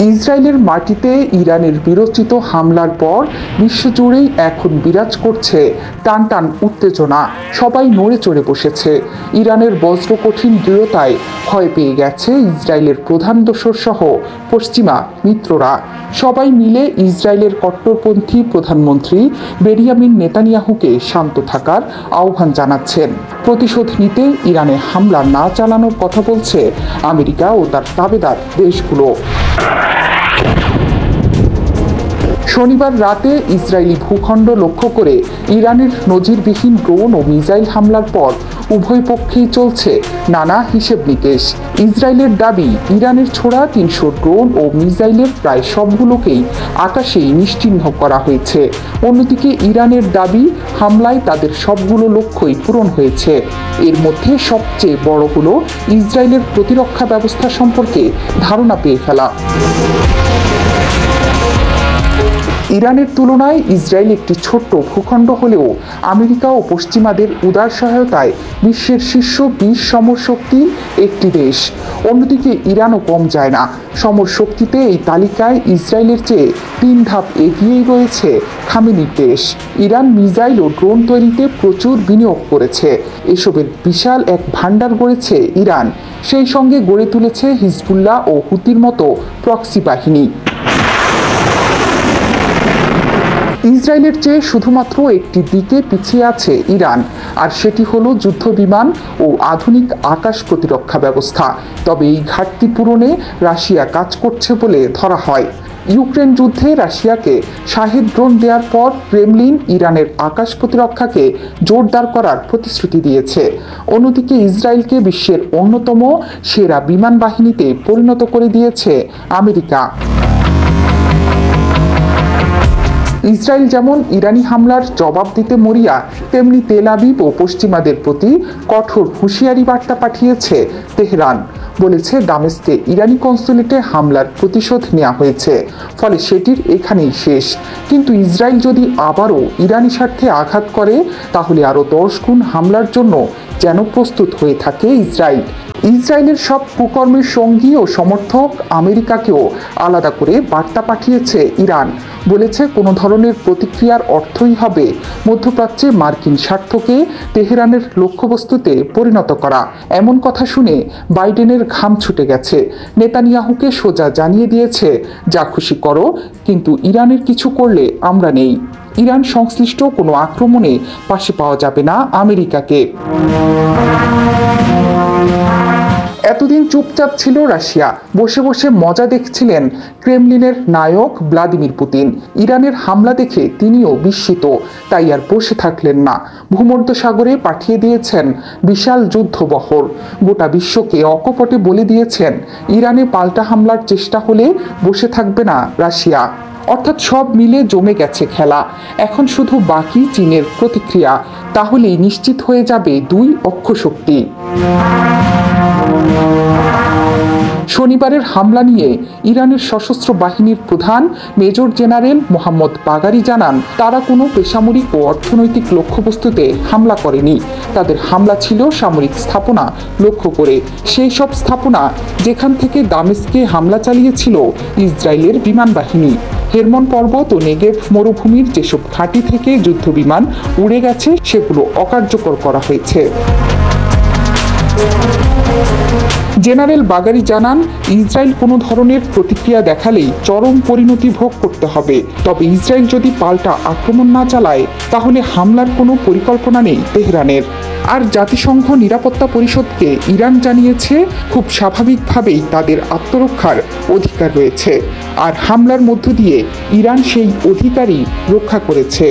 ইসরায়েলের মাটিতে ইরানের বিরচিত হামলার পর বিশ্বজুড়েই এখন বিরাজ করছে টানটান উত্তেজনা। সবাই নড়ে চড়ে বসেছে। ইরানের বজ্রকঠিন দৃঢ়তায় ভয় পেয়ে গেছে ইসরায়েলের প্রধান দোসর সহ পশ্চিমা মিত্ররা। সবাই মিলে ইসরায়েলের কট্টরপন্থী প্রধানমন্ত্রী বেনিয়ামিন নেতানিয়াহুকে শান্ত থাকার আহ্বান জানাচ্ছেন। প্রতিশোধ নিতে ইরানে হামলা না চালানোর কথা বলছে আমেরিকা ও তার দাবেদার দেশগুলো। শনিবার রাতে ইসরায়েলি ভূখণ্ড লক্ষ্য করে ইরানের নজিরবিহীন ড্রোন ও মিসাইল হামলার পর উভয় পক্ষেই চলছে নানা হিসেব নিকেশ। ইসরায়েলের দাবি, ইরানের ছোড়া ৩০০ ড্রোন ও মিসাইলের প্রায় সবগুলোকেই আকাশেই নিশ্চিহ্ন করা হয়েছে। অন্যদিকে ইরানের দাবি, হামলায় তাদের সবগুলো লক্ষ্যই পূরণ হয়েছে। এর মধ্যে সবচেয়ে বড় হলো ইসরায়েলের প্রতিরক্ষা ব্যবস্থা সম্পর্কে ধারণা পেয়ে ফেলা। ইরানের তুলনায় ইসরায়েল একটি ছোট্ট ভূখণ্ড হলেও আমেরিকা ও পশ্চিমাদের উদার সহায়তায় বিশ্বের শীর্ষ ২০ সমরশক্তির একটি দেশ। অন্যদিকে ইরানও কম যায় না। সমরশক্তিতে এই তালিকায় ইসরায়েলের চেয়ে ৩ ধাপ এগিয়েই রয়েছে খামেনির দেশ। ইরান মিসাইল ও ড্রোন তৈরিতে প্রচুর বিনিয়োগ করেছে। এসবের বিশাল এক ভাণ্ডার গড়েছে ইরান। সেই সঙ্গে গড়ে তুলেছে হিজবুল্লাহ ও হুতির মতো প্রক্সি বাহিনী। ইসরায়েলের চেয়ে শুধুমাত্র একটি দিকে পিছিয়ে আছে ইরান, আর সেটি হলো যুদ্ধবিমান ও আধুনিক আকাশ প্রতিরক্ষা ব্যবস্থা। তবে এই ঘাটতি পূরণে রাশিয়া কাজ করছে বলে ধরা হয়। ইউক্রেন যুদ্ধে রাশিয়াকে শাহেদ ড্রোন দেওয়ার পর ক্রেমলিন ইরানের আকাশ প্রতিরক্ষাকে জোরদার করার প্রতিশ্রুতি দিয়েছে। অন্যদিকে ইসরায়েলকে বিশ্বের অন্যতম সেরা বিমান বাহিনীতে পরিণত করে দিয়েছে আমেরিকা। ইসরায়েল যেমন ইরানি হামলার জবাব দিতে মরিয়া, তেমনি তেল আবিব ও পশ্চিমাদের প্রতি কঠোর হুঁশিয়ারি বার্তা পাঠিয়েছে তেহরান। বলেছে, দামেস্কে ইরানি কনসুলেটে হামলার প্রতিশোধ নেওয়া হয়েছে, ফলে সেটির এখানেই শেষ। কিন্তু ইসরায়েল যদি আবারও ইরানি স্বার্থে আঘাত করে, তাহলে আরও 10 গুণ হামলার জন্য যেন প্রস্তুত হয়ে থাকে ইসরায়েল। ইসরায়েলের সব কুকর্মের সঙ্গী ও সমর্থক আমেরিকাকেও আলাদা করে বার্তা পাঠিয়েছে ইরান। বলেছে, কোনো ধরনের প্রতিক্রিয়ার অর্থই হবে মধ্যপ্রাচ্যে মার্কিন স্বার্থকে তেহরানের লক্ষ্যবস্তুতে পরিণত করা। এমন কথা শুনে বাইডেনের ঘাম ছুটে গেছে। নেতানিয়াহুকে সোজা জানিয়ে দিয়েছে, যা খুশি করো, কিন্তু ইরানের কিছু করলে আমরা নেই। ইরান সংশ্লিষ্ট কোনো আক্রমণে পাশে পাওয়া যাবে না আমেরিকাকে। এতদিন চুপচাপ ছিল রাশিয়া, বসে বসে মজা দেখছিলেন ক্রেমলিনের নায়ক ভ্লাদিমির পুতিন। ইরানের হামলা দেখে তিনিও বিস্মিত, তাই আর বসে থাকলেন না। ভূমধ্যসাগরে পাঠিয়ে দিয়েছেন বিশাল যুদ্ধবহর। গোটা বিশ্বকে অকপটে বলে দিয়েছেন, ইরানে পাল্টা হামলার চেষ্টা হলে বসে থাকবে না রাশিয়া। অর্থাৎ সব মিলে জমে গেছে খেলা। এখন শুধু বাকি চীনের প্রতিক্রিয়া। তাহলেই নিশ্চিত হয়ে যাবে দুই অক্ষশক্তি। শনিবারের হামলা নিয়ে ইরানের সশস্ত্র বাহিনীর প্রধান মেজর জেনারেল মোহাম্মদ বাগারি জানান, তারা কোনো বেসামরিক ও অর্থনৈতিক লক্ষ্যবস্তুতে হামলা করেনি। তাদের হামলা ছিল সামরিক স্থাপনা লক্ষ্য করে, সেই সব স্থাপনা যেখান থেকে দামেস্কে হামলা চালিয়েছিল ইসরায়েলের বিমান বাহিনী। হেরমন পর্বত ও নেগেভ মরুভূমির যেসব ঘাঁটি থেকে যুদ্ধবিমান উড়ে গেছে, সেগুলো অকার্যকর করা হয়েছে। জেনারেল বাগারি জানান, ইসরায়েল কোনো ধরনের প্রতিক্রিয়া দেখালেই চরম পরিণতি ভোগ করতে হবে। তবে ইসরায়েল যদি পাল্টা আক্রমণ না চালায়, তাহলে হামলার কোনো পরিকল্পনা নেই তেহরানের। আর জাতিসংঘ নিরাপত্তা পরিষদকে ইরান জানিয়েছে, খুব স্বাভাবিকভাবেই তাদের আত্মরক্ষার অধিকার রয়েছে, আর হামলার মধ্য দিয়ে ইরান সেই অধিকারই রক্ষা করেছে।